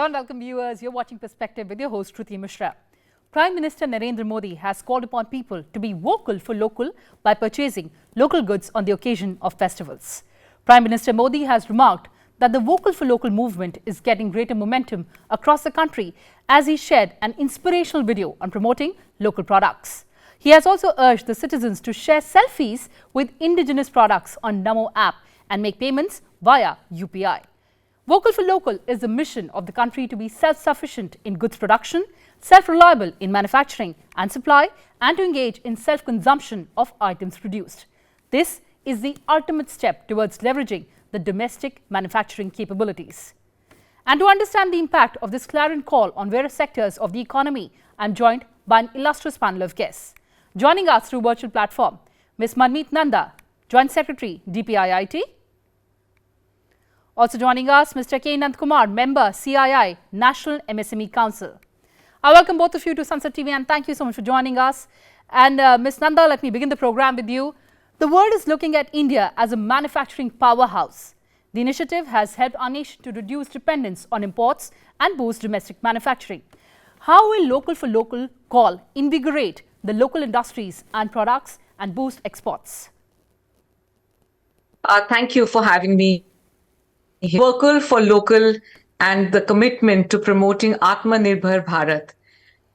Hello and welcome viewers. You're watching Perspective with your host Kriti Mishra. Prime Minister Narendra Modi has called upon people to be vocal for local by purchasing local goods on the occasion of festivals. Prime Minister Modi has remarked that the vocal for local movement is getting greater momentum across the country as he shared an inspirational video on promoting local products. He has also urged the citizens to share selfies with indigenous products on Namo App and make payments via UPI. Vocal for local is the mission of the country to be self-sufficient in goods production, self-reliable in manufacturing and supply, and to engage in self-consumption of items produced. This is the ultimate step towards leveraging the domestic manufacturing capabilities. And to understand the impact of this clarion call on various sectors of the economy, I am joined by an illustrious panel of guests. Joining us through virtual platform, Ms. Manmeet Nanda, Joint Secretary, DPIIT. Also joining us, Mr. K. Nandakumar, Member, CII, National MSME Council. I welcome both of you to Sansad TV and thank you so much for joining us. And Ms. Nanda, let me begin the program with you. The world is looking at India as a manufacturing powerhouse. The initiative has helped our nation to reduce dependence on imports and boost domestic manufacturing. How will local for local call invigorate the local industries and products and boost exports? Thank you for having me. Vocal for local and the commitment to promoting Atmanirbhar Bharat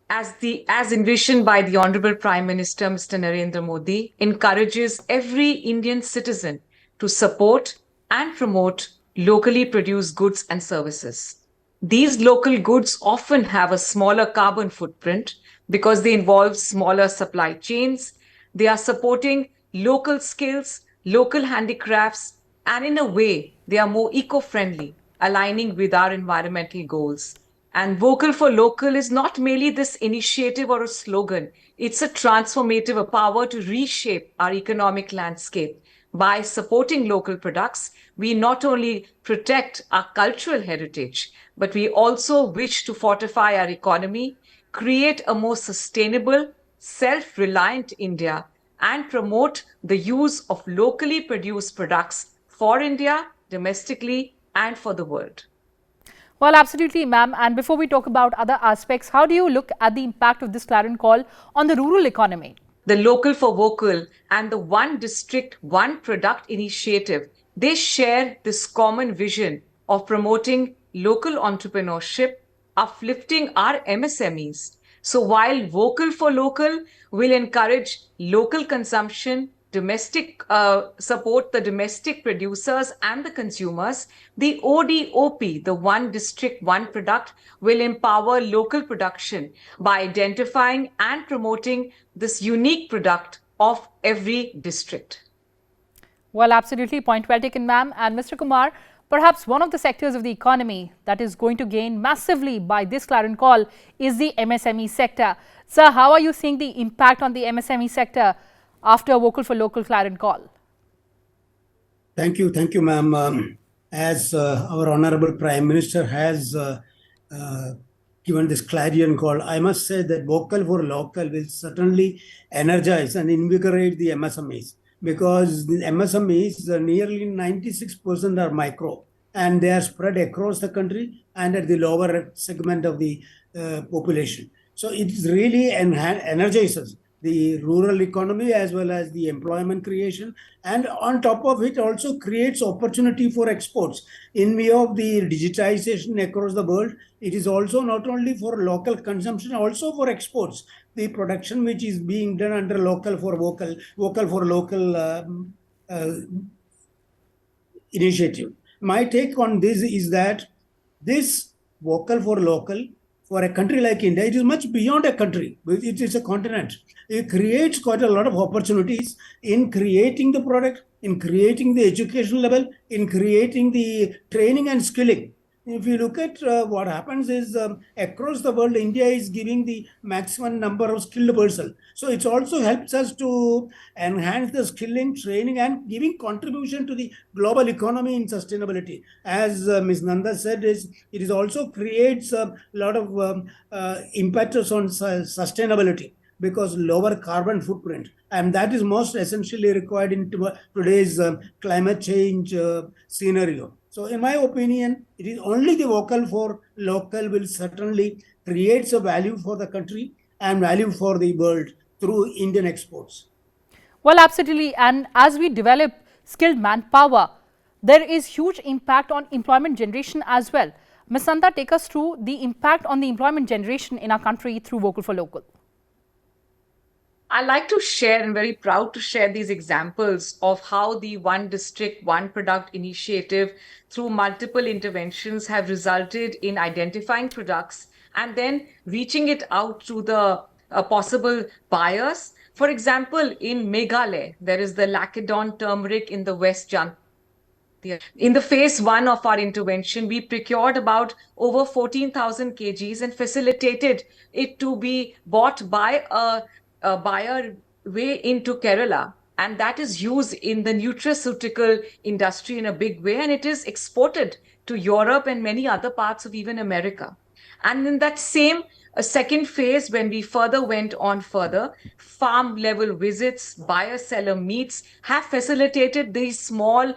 as envisioned by the Honorable Prime Minister Mr. Narendra Modi encourages every Indian citizen to support and promote locally produced goods and services. These local goods often have a smaller carbon footprint because they involve smaller supply chains. They are supporting local skills, local handicrafts, and in a way, they are more eco-friendly, aligning with our environmental goals. And Vocal for Local is not merely this initiative or a slogan. It's a transformative power to reshape our economic landscape. By supporting local products, we not only protect our cultural heritage, but we also wish to fortify our economy, create a more sustainable, self-reliant India, and promote the use of locally produced products for India, domestically, and for the world. Well, absolutely, ma'am. And before we talk about other aspects, how do you look at the impact of this clarion call on the rural economy? The Local for Vocal and the One District, One Product initiative, they share this common vision of promoting local entrepreneurship, uplifting our MSMEs. So while Vocal for Local will encourage local consumption, support the domestic producers and the consumers, the ODOP, the One District, One Product, will empower local production by identifying and promoting this unique product of every district. Well, absolutely. Point well taken, ma'am. And Mr. Kumar, perhaps one of the sectors of the economy that is going to gain massively by this clarion call is the MSME sector. Sir, how are you seeing the impact on the MSME sector after Vocal for Local clarion call? Thank you, ma'am. As our Honorable Prime Minister has given this clarion call, I must say that Vocal for Local will certainly energize and invigorate the MSMEs, because the MSMEs, nearly 96% are micro, and they are spread across the country and at the lower segment of the population. So it really energizes the rural economy as well as the employment creation, and on top of it also creates opportunity for exports. In view of the digitization across the world, it is also not only for local consumption, also for exports. The production which is being done under Vocal for Local initiative. My take on this is that this Vocal for Local, for a country like India, it is much beyond a country. It is a continent. It creates quite a lot of opportunities in creating the product, in creating the education level, in creating the training and skilling. If you look at what happens is across the world, India is giving the maximum number of skilled persons. So it also helps us to enhance the skilling, training, and giving contribution to the global economy in sustainability. As Ms. Nanda said, it also creates a lot of impetus on sustainability, because lower carbon footprint, and that is most essentially required in today's climate change scenario. So in my opinion, it is only the vocal for local will certainly creates a value for the country and value for the world through Indian exports. Well, absolutely. And as we develop skilled manpower, there is huge impact on employment generation as well. Ms. Nanda, take us through the impact on the employment generation in our country through Vocal for Local. I like to share and very proud to share these examples of how the One District, One Product initiative through multiple interventions have resulted in identifying products and then reaching it out to the possible buyers. For example, in Meghalaya, there is the Lacedon turmeric in the West Jant. In the phase one of our intervention, we procured about over 14,000 kgs and facilitated it to be bought by a buyer way into Kerala. And that is used in the nutraceutical industry in a big way. And it is exported to Europe and many other parts of even America. And in that same second phase, when we went on further, farm level visits, buyer seller meets have facilitated these small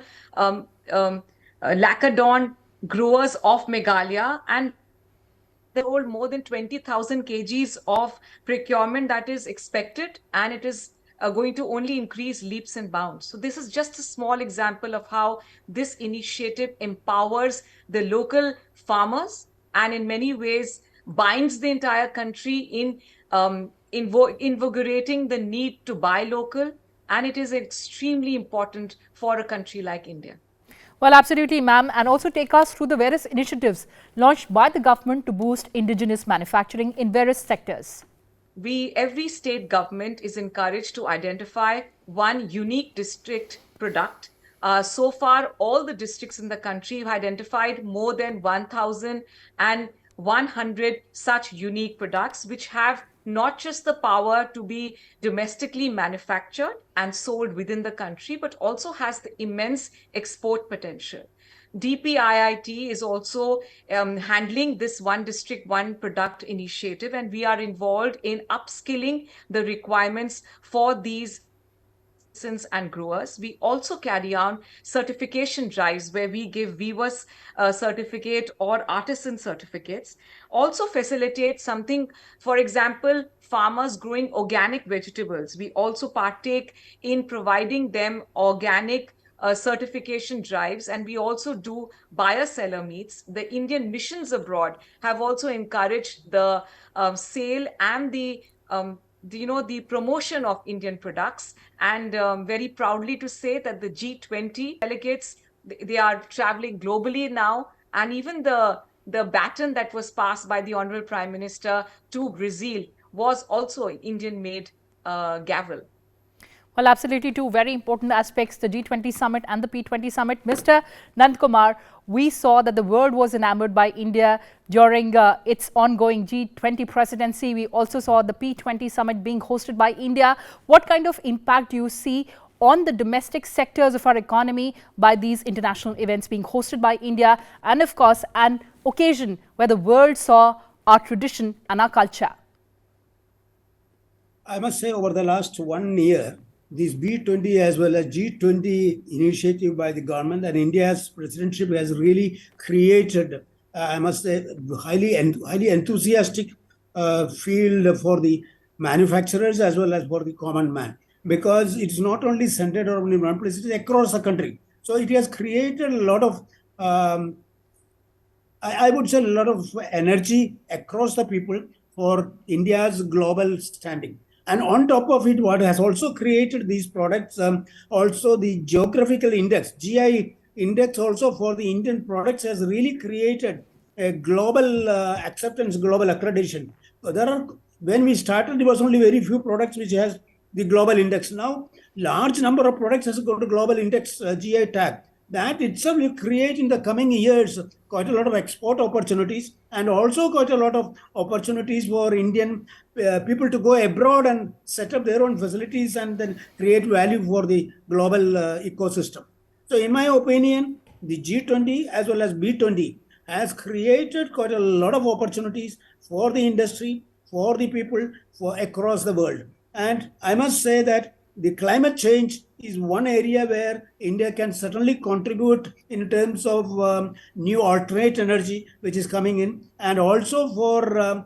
Lacedon growers of Meghalaya, and they hold more than 20,000 kgs of procurement that is expected, and it is going to only increase leaps and bounds. So this is just a small example of how this initiative empowers the local farmers and in many ways binds the entire country in invigorating the need to buy local, and it is extremely important for a country like India. Well, absolutely, ma'am, and also take us through the various initiatives launched by the government to boost indigenous manufacturing in various sectors. Every state government is encouraged to identify one unique district product. So far, all the districts in the country have identified more than 1,100 such unique products, which have not just the power to be domestically manufactured and sold within the country, but also has the immense export potential. DPIIT is also handling this One District, One Product initiative, and we are involved in upskilling the requirements for these and growers. We also carry on certification drives where we give weavers certificate or artisan certificates. Also facilitate something, for example, farmers growing organic vegetables. We also partake in providing them organic certification drives, and we also do buyer seller meets. The Indian missions abroad have also encouraged the sale and the promotion of Indian products, and very proudly to say that the G20 delegates, they are traveling globally now, and even the baton that was passed by the Honorable Prime Minister to Brazil was also Indian made gavel. Well, absolutely, two very important aspects, the G20 summit and the P20 summit. Mr. Nandakumar, we saw that the world was enamored by India during its ongoing G20 presidency. We also saw the P20 summit being hosted by India. What kind of impact do you see on the domestic sectors of our economy by these international events being hosted by India, and of course an occasion where the world saw our tradition and our culture? I must say, over the last 1 year, this B20 as well as G20 initiative by the government and India's presidency has really created, I must say, highly enthusiastic field for the manufacturers as well as for the common man, because it's not only centered on one place, it is across the country. So it has created a lot of, I would say, a lot of energy across the people for India's global standing. And on top of it, what has also created these products, also the geographical index, GI index also for the Indian products has really created a global acceptance, global accreditation. So when we started, there was only very few products which has the global index. Now, large number of products has got a global index GI tag. That itself will create in the coming years quite a lot of export opportunities, and also quite a lot of opportunities for Indian people to go abroad and set up their own facilities and then create value for the global ecosystem. So in my opinion, the G20 as well as B20 has created quite a lot of opportunities for the industry, for the people, for across the world. And I must say that the climate change is one area where India can certainly contribute in terms of new alternate energy which is coming in, and also for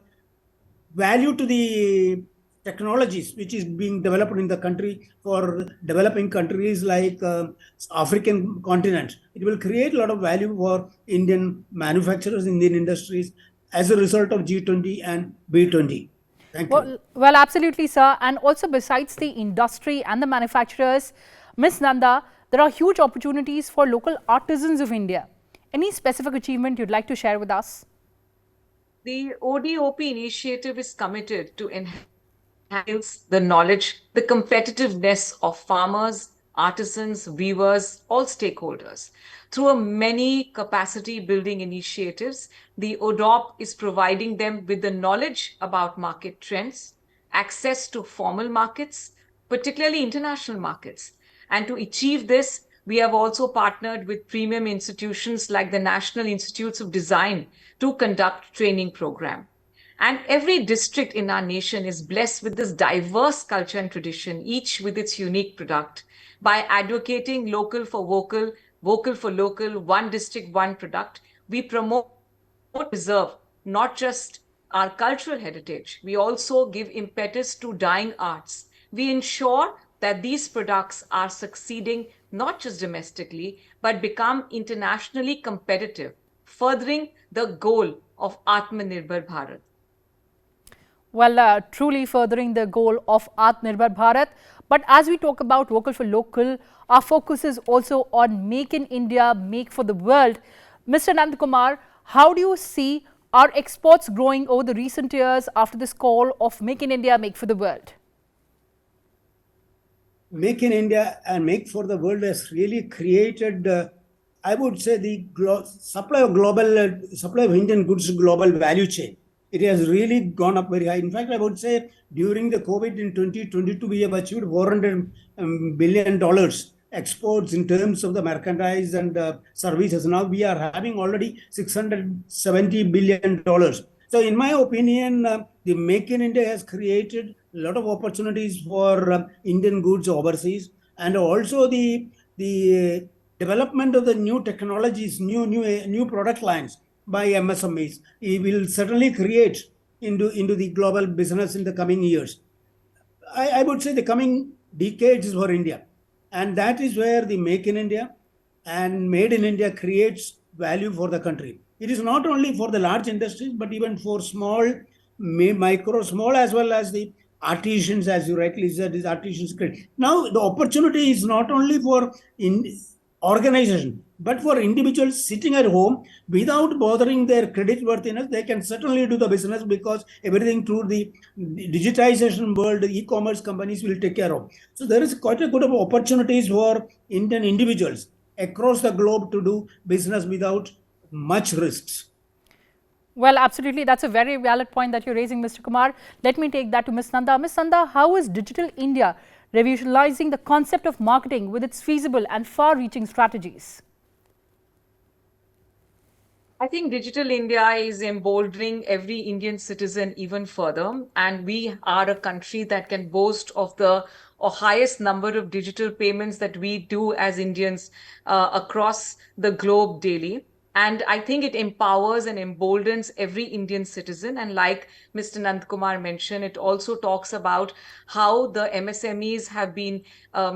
value to the technologies which is being developed in the country for developing countries like African continent. It will create a lot of value for Indian manufacturers, Indian industries as a result of G20 and B20. Thank you. Well, absolutely, sir. And also, besides the industry and the manufacturers, Ms. Nanda, there are huge opportunities for local artisans of India. Any specific achievement you'd like to share with us? The ODOP initiative is committed to enhance the knowledge, the competitiveness of farmers, artisans, weavers, all stakeholders. Through many capacity building initiatives, the ODOP is providing them with the knowledge about market trends, access to formal markets, particularly international markets. And to achieve this, we have also partnered with premium institutions like the National Institutes of Design to conduct training program. And every district in our nation is blessed with this diverse culture and tradition, each with its unique product. By advocating local for vocal, vocal for local, one district, one product, we promote and preserve not just our cultural heritage, we also give impetus to dying arts. We ensure that these products are succeeding not just domestically, but become internationally competitive, furthering the goal of Atmanirbhar Bharat. Well, truly furthering the goal of Atmanirbhar Bharat. But as we talk about vocal for local, our focus is also on Make in India, Make for the World. Mr. Nandakumar, how do you see our exports growing over the recent years after this call of Make in India, Make for the World? Make in India and Make for the World has really created, I would say, the supply of Indian goods global value chain. It has really gone up very high. In fact, I would say during the COVID in 2022, we have achieved $400 billion exports in terms of the merchandise and services. Now we are having already $670 billion. So in my opinion, the Make in India has created a lot of opportunities for Indian goods overseas, and also the development of the new technologies, new product lines by MSMEs. It will certainly create into the global business in the coming years. I would say the coming decades for India, and that is where the Make in India and Made in India creates value for the country. It is not only for the large industries, but even for small, micro, small, as well as the artisans, as you rightly said, is artisans. Now, the opportunity is not only for organization, but for individuals sitting at home without bothering their credit worthiness. They can certainly do the business because everything through the digitization world, e-commerce companies will take care of. So there is quite a good of opportunities for Indian individuals across the globe to do business without much risks. Well, absolutely. That's a very valid point that you're raising, Mr. Kumar. Let me take that to Ms. Nanda. Ms. Nanda, how is Digital India revolutionizing the concept of marketing with its feasible and far-reaching strategies? I think Digital India is emboldening every Indian citizen even further. And we are a country that can boast of the highest number of digital payments that we do as Indians across the globe daily. And I think it empowers and emboldens every Indian citizen. And like Mr. Nandakumar mentioned, it also talks about how the MSMEs have been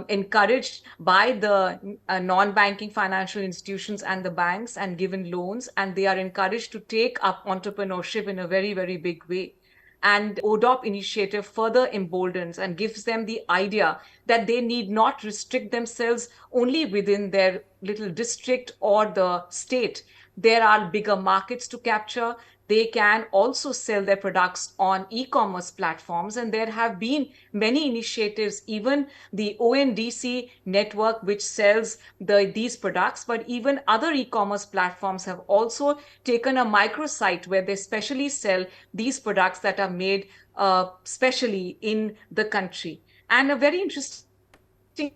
encouraged by the non-banking financial institutions and the banks and given loans. And they are encouraged to take up entrepreneurship in a very, very big way. And ODOP initiative further emboldens and gives them the idea that they need not restrict themselves only within their little district or the state. There are bigger markets to capture. They can also sell their products on e-commerce platforms. And there have been many initiatives, even the ONDC network, which sells these products, but even other e-commerce platforms have also taken a microsite where they specially sell these products that are made specially in the country. And a very interesting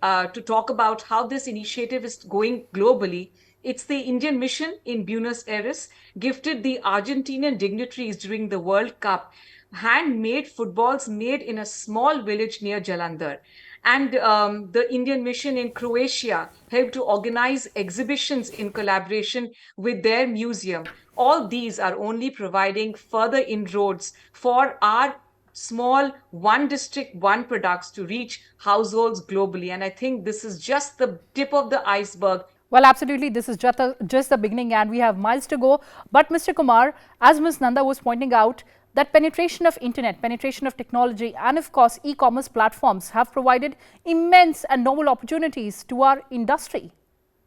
to talk about how this initiative is going globally. It's the Indian mission in Buenos Aires gifted the Argentinian dignitaries during the World Cup handmade footballs made in a small village near Jalandhar. And the Indian mission in Croatia helped to organize exhibitions in collaboration with their museum. All these are only providing further inroads for our small one district, one products to reach households globally. And I think this is just the tip of the iceberg. Well, absolutely. This is just the beginning and we have miles to go. But Mr. Kumar, as Ms. Nanda was pointing out, that penetration of internet, penetration of technology and of course e-commerce platforms have provided immense and novel opportunities to our industry.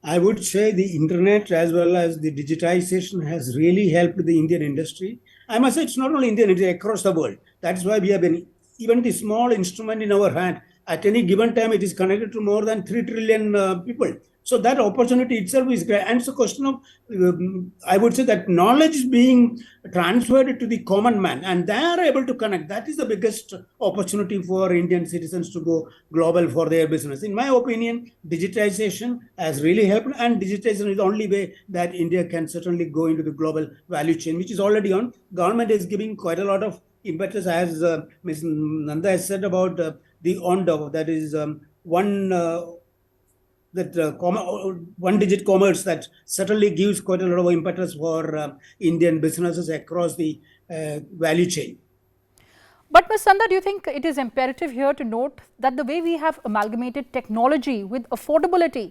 I would say the internet as well as the digitization has really helped the Indian industry. I must say it's not only Indian, it's across the world. That's why we have been, even the small instrument in our hand, at any given time, it is connected to more than 3 trillion people. So that opportunity itself is great. And it's a question of, I would say that knowledge is being transferred to the common man and they are able to connect. That is the biggest opportunity for Indian citizens to go global for their business. In my opinion, digitization has really helped, and digitization is the only way that India can certainly go into the global value chain, which is already on. Government is giving quite a lot of impetus, as Ms. Nanda has said about the ONDO, that is one digit commerce, that certainly gives quite a lot of impetus for Indian businesses across the value chain. But Ms. Nanda, do you think it is imperative here to note that the way we have amalgamated technology with affordability,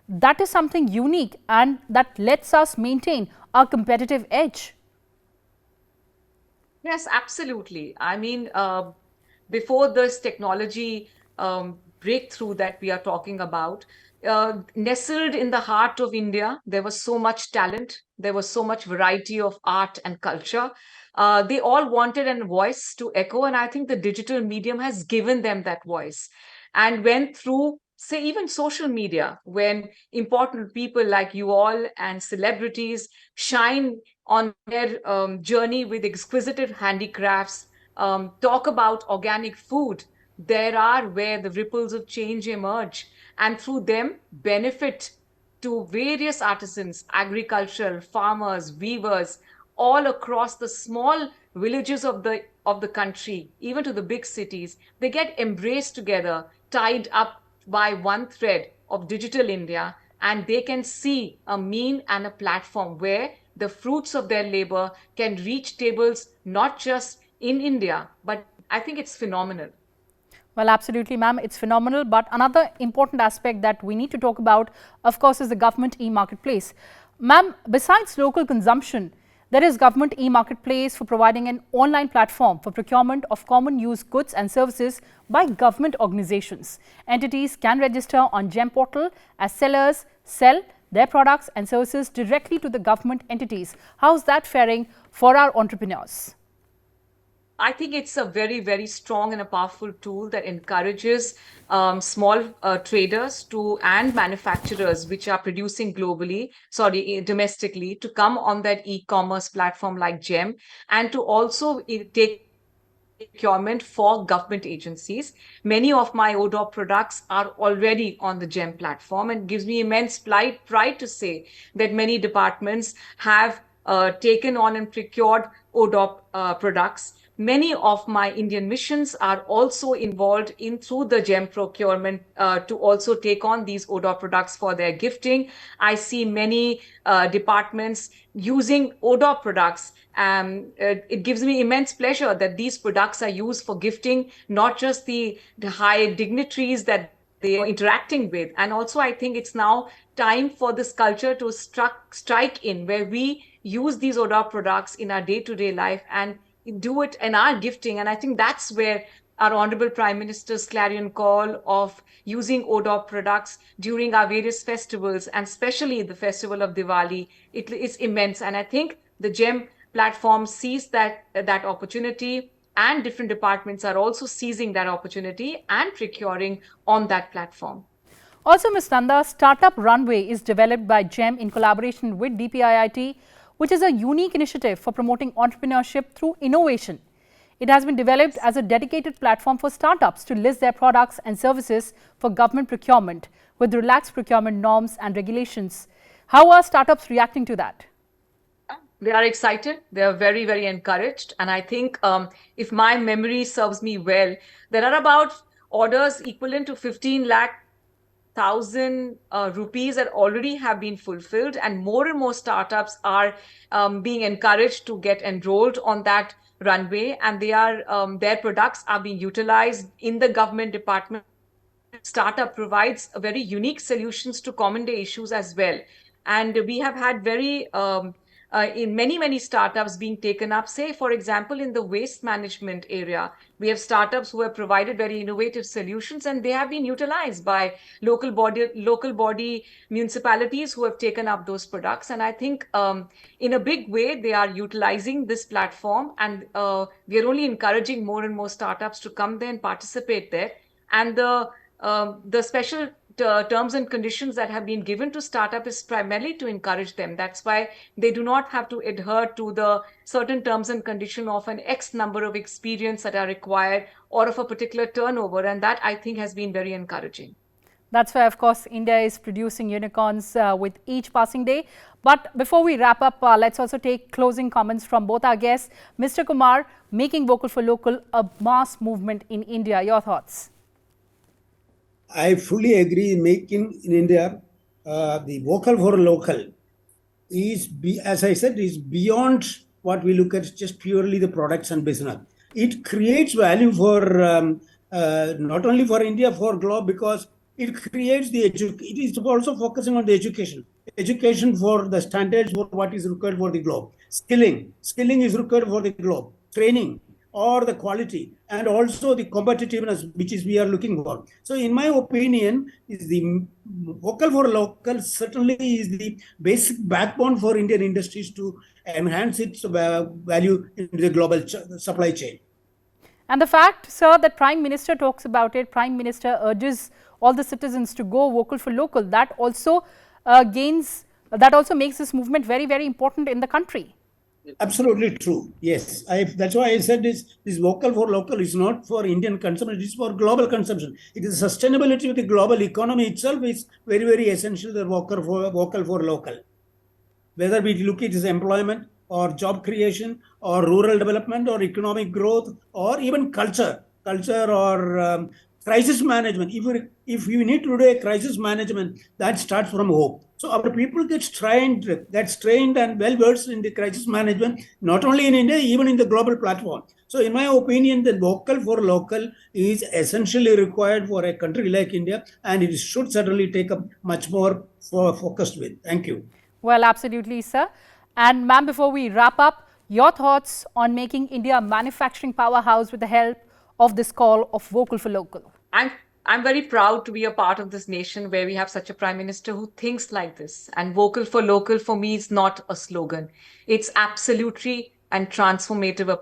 that is something unique and that lets us maintain our competitive edge? Yes, absolutely. I mean, before this technology breakthrough that we are talking about, nestled in the heart of India, there was so much talent, there was so much variety of art and culture. They all wanted a voice to echo, and I think the digital medium has given them that voice. And when through, say, even social media, when important people like you all and celebrities shine on their journey with exquisite handicrafts, talk about organic food, there are where the ripples of change emerge, and through them benefit to various artisans, agricultural, farmers, weavers, all across the small villages of the country, even to the big cities. They get embraced together, tied up by one thread of digital India, and they can see a mean and a platform where the fruits of their labor can reach tables not just in India, but I think it's phenomenal. Well, absolutely, ma'am. It's phenomenal. But another important aspect that we need to talk about, of course, is the government e-marketplace. Ma'am, besides local consumption, there is government e-marketplace for providing an online platform for procurement of common use goods and services by government organizations. Entities can register on GEM portal as sellers, sell their products and services directly to the government entities. How's that faring for our entrepreneurs? I think it's a very, very strong and a powerful tool that encourages small traders and manufacturers which are producing domestically, to come on that e-commerce platform like GEM, and to also take procurement for government agencies. Many of my ODOP products are already on the GEM platform, and gives me immense pride to say that many departments have taken on and procured ODOP products. Many of my Indian missions are also involved in through the GEM procurement to also take on these ODOP products for their gifting. I see many departments using ODOP products. It gives me immense pleasure that these products are used for gifting, not just the high dignitaries that they are interacting with. And also, I think it's now time for this culture to strike in, where we use these ODOP products in our day-to-day life and do it in our gifting. And I think that's where our Honorable Prime Minister's clarion call of using ODOP products during our various festivals, and especially the festival of Diwali, it is immense. And I think the GEM platform sees that opportunity, and different departments are also seizing that opportunity and procuring on that platform. Also, Ms. Nanda, Startup Runway is developed by GEM in collaboration with DPIIT, which is a unique initiative for promoting entrepreneurship through innovation. It has been developed as a dedicated platform for startups to list their products and services for government procurement with relaxed procurement norms and regulations. How are startups reacting to that? They are excited. They are very, very encouraged. And I think if my memory serves me well, there are about orders equivalent to 15 lakh thousand rupees that already have been fulfilled, and more startups are being encouraged to get enrolled on that runway, and they are their products are being utilized in the government department. Startup provides a very unique solutions to common day issues as well, and we have had very in many startups being taken up. Say, for example, in the waste management area, we have startups who have provided very innovative solutions, and they have been utilized by local body municipalities who have taken up those products. And I think in a big way, they are utilizing this platform, and we are only encouraging more and more startups to come there and participate there. And the special terms and conditions that have been given to startup is primarily to encourage them. That's why they do not have to adhere to the certain terms and condition of an X number of experience that are required or of a particular turnover. And that, I think, has been very encouraging. That's why, of course, India is producing unicorns with each passing day. But before we wrap up, let's also take closing comments from both our guests. Mr. Kumar, making vocal for local a mass movement in India. Your thoughts? I fully agree. Making in India, the vocal for local is, as I said, is beyond what we look at just purely the products and business. It creates value for not only for India, for globe, because it creates the it is also focusing on the education for the standards for what is required for the globe. Skilling is required for the globe. Training, or the quality, and also the competitiveness, which is we are looking for. So in my opinion, is the vocal for local certainly is the basic backbone for Indian industries to enhance its value in the global supply chain. And the fact, sir, that Prime Minister talks about it, Prime Minister urges all the citizens to go vocal for local, that also makes this movement very, very important in the country. Absolutely true. Yes, that's why I said this vocal for local is not for Indian consumption, it is for global consumption. It is sustainability of the global economy itself is very, very essential, the vocal for local. Whether we look at employment or job creation or rural development or economic growth or even culture or crisis management. If you need to do a crisis management, that starts from home. So our people get trained and well versed in the crisis management, not only in India, even in the global platform. So in my opinion, the vocal for local is essentially required for a country like India, and it should certainly take up much more focused with. Thank you. Well, absolutely, sir. And ma'am, before we wrap up, your thoughts on making India a manufacturing powerhouse with the help of this call of vocal for local? I'm very proud to be a part of this nation where we have such a prime minister who thinks like this. And vocal for local for me is not a slogan. It's absolutely and transformative.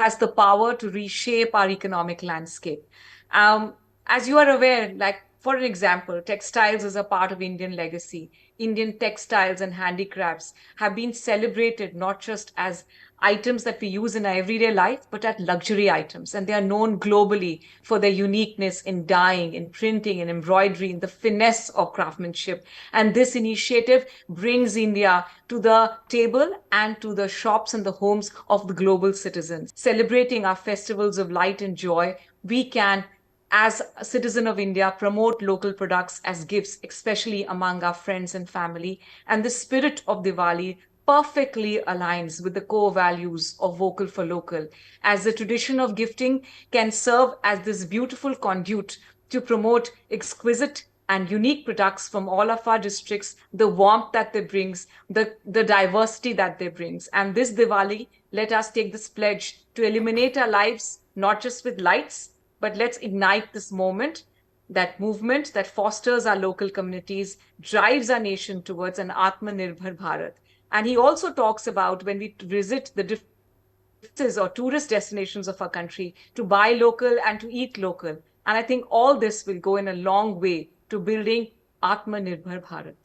Has the power to reshape our economic landscape. As you are aware, like for an example, textiles is a part of Indian legacy. Indian textiles and handicrafts have been celebrated not just as items that we use in our everyday life, but as luxury items. And they are known globally for their uniqueness in dyeing, in printing, in embroidery, in the finesse of craftsmanship. And this initiative brings India to the table and to the shops and the homes of the global citizens. Celebrating our festivals of light and joy, we can, as a citizen of India, promote local products as gifts, especially among our friends and family. And the spirit of Diwali perfectly aligns with the core values of vocal for local, as the tradition of gifting can serve as this beautiful conduit to promote exquisite and unique products from all of our districts, the warmth that they brings, the diversity that they brings. And this Diwali, let us take this pledge to illuminate our lives, not just with lights, but let's ignite this movement that fosters our local communities, drives our nation towards an Atmanirbhar Bharat. And he also talks about when we visit the different or tourist destinations of our country, to buy local and to eat local. And I think all this will go in a long way to building Atmanirbhar Bharat.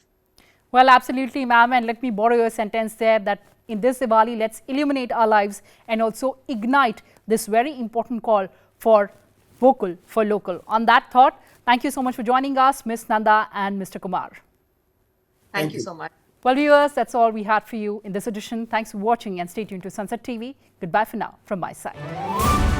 Well, absolutely, ma'am. And let me borrow your sentence there that in this Diwali, let's illuminate our lives and also ignite this very important call for vocal for local. On that thought, thank you so much for joining us, Ms. Nanda and Mr. Kumar. Thank you so much. Well, viewers, that's all we had for you in this edition. Thanks for watching and stay tuned to Sansad TV. Goodbye for now from my side.